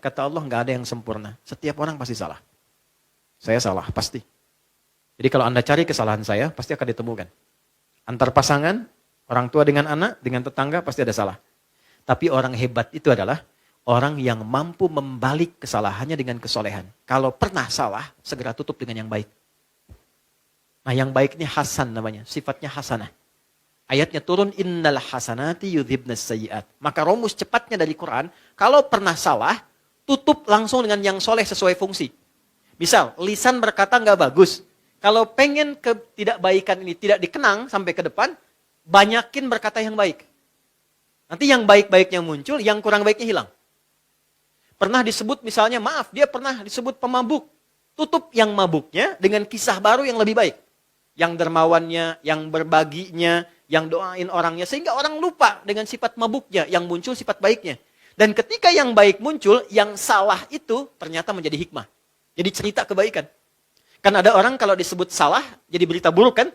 Kata Allah nggak ada yang sempurna. Setiap orang pasti salah. Saya salah, pasti. Jadi kalau Anda cari kesalahan saya, pasti akan ditemukan. Antar pasangan, orang tua dengan anak, dengan tetangga, pasti ada salah. Tapi orang hebat itu adalah orang yang mampu membalik kesalahannya dengan kesolehan. Kalau pernah salah, segera tutup dengan yang baik. Nah yang baik ini hasan namanya, sifatnya hasanah. Ayatnya turun, innal hasanati yudhibnas sayyiat. Maka rumus cepatnya dari Quran, kalau pernah salah, tutup langsung dengan yang soleh sesuai fungsi. Misal, lisan berkata nggak bagus. Kalau pengen ketidakbaikan ini tidak dikenang sampai ke depan, banyakin berkata yang baik. Nanti yang baik-baiknya muncul, yang kurang baiknya hilang. Pernah disebut misalnya, maaf, dia pernah disebut pemabuk. Tutup yang mabuknya dengan kisah baru yang lebih baik. Yang dermawannya, yang berbaginya, yang doain orangnya. Sehingga orang lupa dengan sifat mabuknya, yang muncul sifat baiknya. Dan ketika yang baik muncul, yang salah itu ternyata menjadi hikmah. Jadi cerita kebaikan. Kan ada orang kalau disebut salah, jadi berita buruk kan?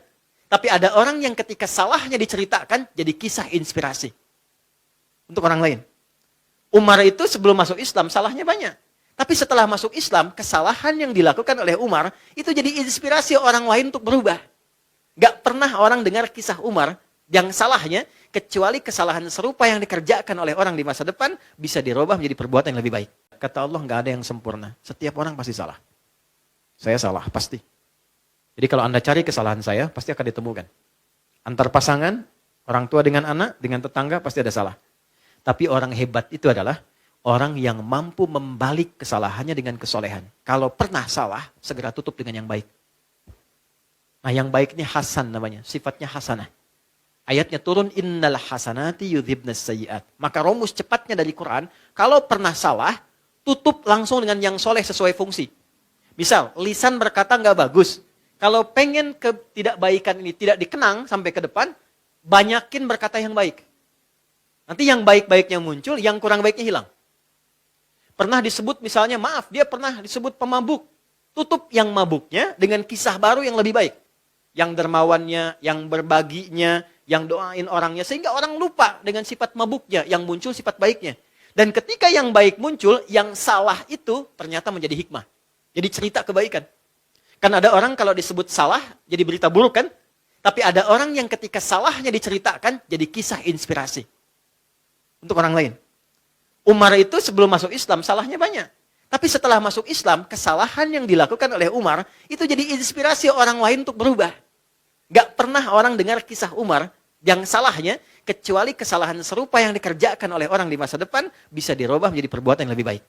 Tapi ada orang yang ketika salahnya diceritakan, jadi kisah inspirasi. Untuk orang lain. Umar itu sebelum masuk Islam, salahnya banyak. Tapi setelah masuk Islam, kesalahan yang dilakukan oleh Umar, itu jadi inspirasi orang lain untuk berubah. Gak pernah orang dengar kisah Umar, yang salahnya, kecuali kesalahan serupa yang dikerjakan oleh orang di masa depan, bisa dirubah menjadi perbuatan yang lebih baik. Kata Allah, gak ada yang sempurna. Setiap orang pasti salah. Saya salah, pasti. Jadi kalau Anda cari kesalahan saya, pasti akan ditemukan. Antar pasangan, orang tua dengan anak, dengan tetangga, pasti ada salah. Tapi orang hebat itu adalah orang yang mampu membalik kesalahannya dengan kesolehan. Kalau pernah salah, segera tutup dengan yang baik. Nah yang baik ini hasan namanya, sifatnya hasanah. Ayatnya turun, innal hasanati yudhibnas sayyiat. Maka rumus cepatnya dari Quran, kalau pernah salah, tutup langsung dengan yang soleh sesuai fungsi. Misal, lisan berkata nggak bagus. Kalau pengen ketidakbaikan ini tidak dikenang sampai ke depan, banyakin berkata yang baik. Nanti yang baik-baiknya muncul, yang kurang baiknya hilang. Pernah disebut misalnya, maaf, dia pernah disebut pemabuk. Tutup yang mabuknya dengan kisah baru yang lebih baik. Yang dermawannya, yang berbaginya, yang doain orangnya. Sehingga orang lupa dengan sifat mabuknya, yang muncul sifat baiknya. Dan ketika yang baik muncul, yang salah itu ternyata menjadi hikmah. Jadi cerita kebaikan. Kan ada orang kalau disebut salah, jadi berita buruk kan? Tapi ada orang yang ketika salahnya diceritakan, jadi kisah inspirasi. Untuk orang lain. Umar itu sebelum masuk Islam, salahnya banyak. Tapi setelah masuk Islam, kesalahan yang dilakukan oleh Umar, itu jadi inspirasi orang lain untuk berubah. Gak pernah orang dengar kisah Umar, yang salahnya, kecuali kesalahan serupa yang dikerjakan oleh orang di masa depan, bisa dirubah menjadi perbuatan yang lebih baik.